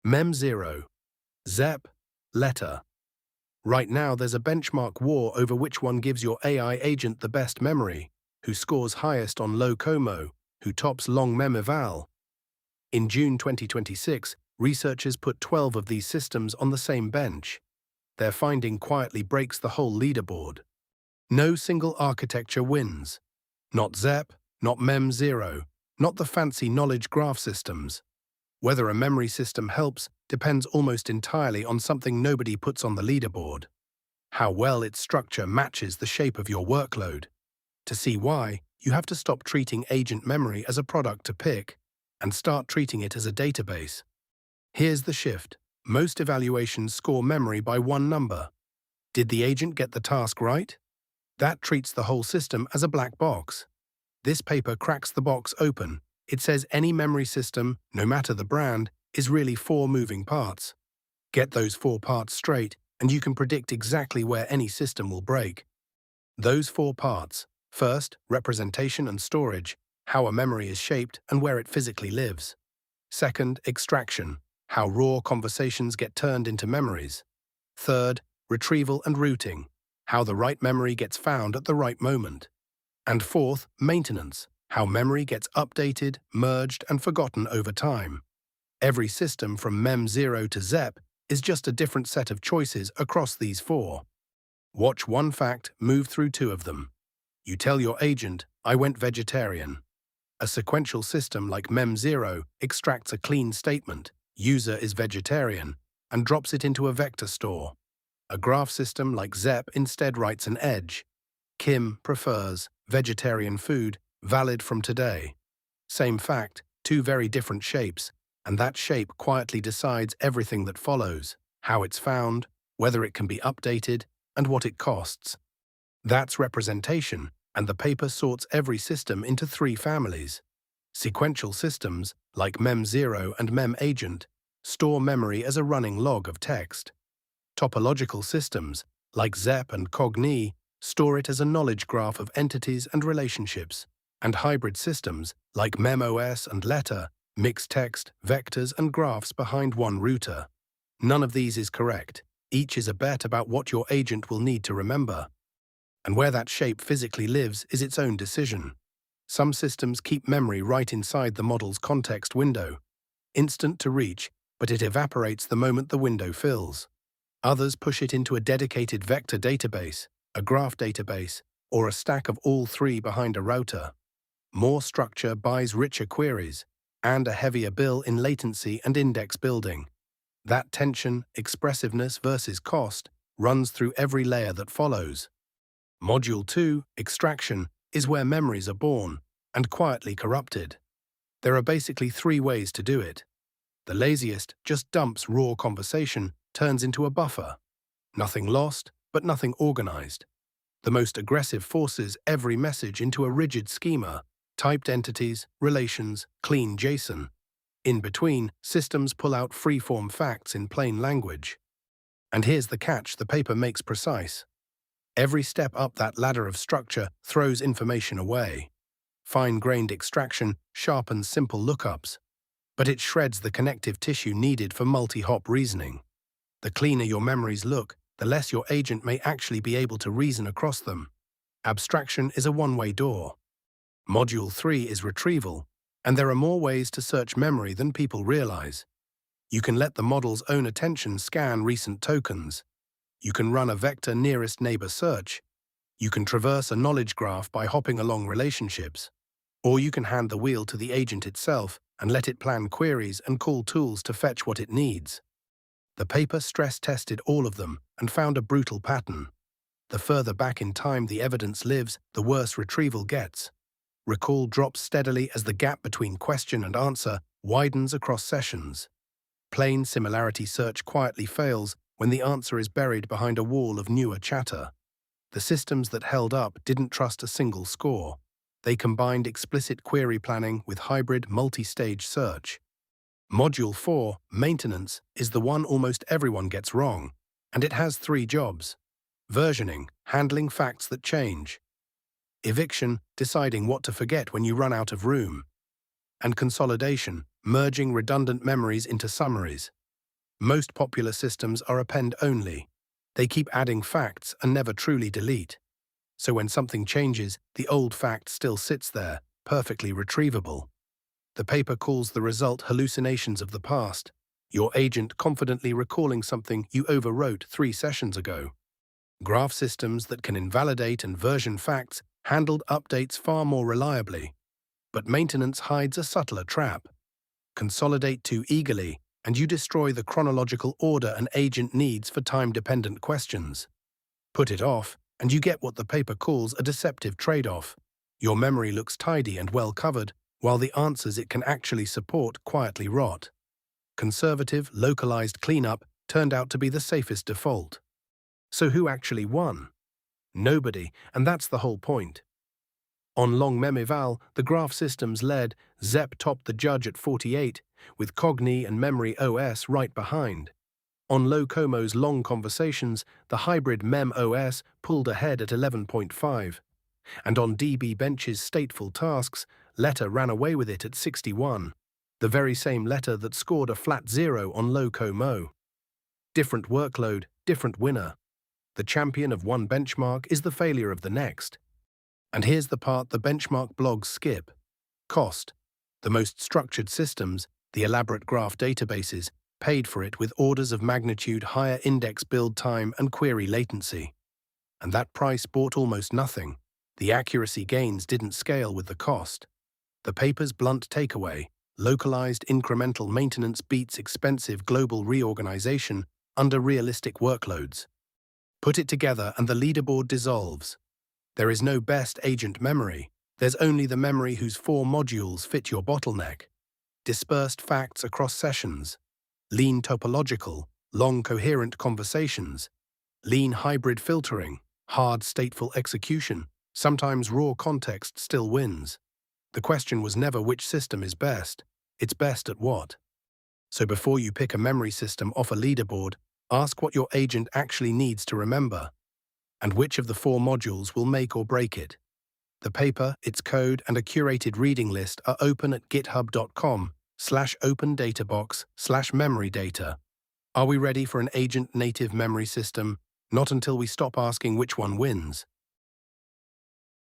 Mem0, Zep, Letta. Right now there's a benchmark war over which one gives your AI agent the best memory, who scores highest on LoCoMo, who tops LongMemEval. In June 2026, researchers put 12 of these systems on the same bench. Their finding quietly breaks the whole leaderboard. No single architecture wins. Not Zep, not Mem0, not the fancy knowledge graph systems. Whether a memory system helps depends almost entirely on something nobody puts on the leaderboard: how well its structure matches the shape of your workload. To see why, you have to stop treating agent memory as a product to pick and start treating it as a database. Here's the shift. Most evaluations score memory by one number. Did the agent get the task right? That treats the whole system as a black box. This paper cracks the box open. It says any memory system, no matter the brand, is really 4 moving parts. Get those 4 parts straight, and you can predict exactly where any system will break. Those 4 parts: first, representation and storage, how a memory is shaped and where it physically lives. Second, extraction, how raw conversations get turned into memories. Third, retrieval and routing, how the right memory gets found at the right moment. And fourth, maintenance, how memory gets updated, merged, and forgotten over time. Every system from Mem0 to Zep is just a different set of choices across these 4. Watch one fact move through 2 of them. You tell your agent, "I went vegetarian." A sequential system like Mem0 extracts a clean statement, "user is vegetarian," and drops it into a vector store. A graph system like Zep instead writes an edge. Kim prefers vegetarian food, valid from today. Same fact, 2 very different shapes, and that shape quietly decides everything that follows: how it's found, whether it can be updated, and what it costs. That's representation, and the paper sorts every system into 3 families. Sequential systems, like Mem0 and MemAgent, store memory as a running log of text. Topological systems, like Zep and Cogni, store it as a knowledge graph of entities and relationships. And hybrid systems, like MemOS and Letta, mix text, vectors, and graphs behind one router. None of these is correct. Each is a bet about what your agent will need to remember. And where that shape physically lives is its own decision. Some systems keep memory right inside the model's context window, instant to reach, but it evaporates the moment the window fills. Others push it into a dedicated vector database, a graph database, or a stack of all 3 behind a router. More structure buys richer queries, and a heavier bill in latency and index building. That tension, expressiveness versus cost, runs through every layer that follows. Module 2, extraction, is where memories are born and quietly corrupted. There are basically 3 ways to do it. The laziest just dumps raw conversation, turns into a buffer. Nothing lost, but nothing organized. The most aggressive forces every message into a rigid schema: typed entities, relations, clean JSON. In between, systems pull out free-form facts in plain language. And here's the catch the paper makes precise. Every step up that ladder of structure throws information away. Fine-grained extraction sharpens simple lookups, but it shreds the connective tissue needed for multi-hop reasoning. The cleaner your memories look, the less your agent may actually be able to reason across them. Abstraction is a one-way door. Module 3 is retrieval, and there are more ways to search memory than people realize. You can let the model's own attention scan recent tokens. You can run a vector nearest neighbor search. You can traverse a knowledge graph by hopping along relationships. Or you can hand the wheel to the agent itself and let it plan queries and call tools to fetch what it needs. The paper stress-tested all of them and found a brutal pattern. The further back in time the evidence lives, the worse retrieval gets. Recall drops steadily as the gap between question and answer widens across sessions. Plain similarity search quietly fails when the answer is buried behind a wall of newer chatter. The systems that held up didn't trust a single score. They combined explicit query planning with hybrid multi-stage search. Module 4, maintenance, is the one almost everyone gets wrong, and it has 3 jobs. Versioning, handling facts that change. Eviction, deciding what to forget when you run out of room. And consolidation, merging redundant memories into summaries. Most popular systems are append-only. They keep adding facts and never truly delete. So when something changes, the old fact still sits there, perfectly retrievable. The paper calls the result hallucinations of the past, your agent confidently recalling something you overwrote 3 sessions ago. Graph systems that can invalidate and version facts handled updates far more reliably. But maintenance hides a subtler trap. Consolidate too eagerly, and you destroy the chronological order an agent needs for time-dependent questions. Put it off, and you get what the paper calls a deceptive trade-off. Your memory looks tidy and well covered, while the answers it can actually support quietly rot. Conservative, localized cleanup turned out to be the safest default. So who actually won? Nobody, and that's the whole point. On LongMemEval, the graph systems led, Zep topped the judge at 48, with Cogni and MemOS right behind. On LoCoMo's long conversations, the hybrid MemOS pulled ahead at 11.5. And on DB Bench's stateful tasks, Letta ran away with it at 61, the very same Letta that scored a flat 0 on LoCoMo. Different workload, different winner. The champion of one benchmark is the failure of the next. And here's the part the benchmark blogs skip. Cost. The most structured systems, the elaborate graph databases, paid for it with orders of magnitude higher index build time and query latency. And that price bought almost nothing. The accuracy gains didn't scale with the cost. The paper's blunt takeaway, localized incremental maintenance beats expensive global reorganization under realistic workloads. Put it together and the leaderboard dissolves. There is no best agent memory. There's only the memory whose 4 modules fit your bottleneck. Dispersed facts across sessions. Lean topological, long coherent conversations. Lean hybrid filtering, hard stateful execution. Sometimes raw context still wins. The question was never which system is best. It's best at what. So before you pick a memory system off a leaderboard, ask what your agent actually needs to remember, and which of the 4 modules will make or break it. The paper, its code, and a curated reading list are open at github.com/open-databox/memory-data. Are we ready for an agent-native memory system? Not until we stop asking which one wins.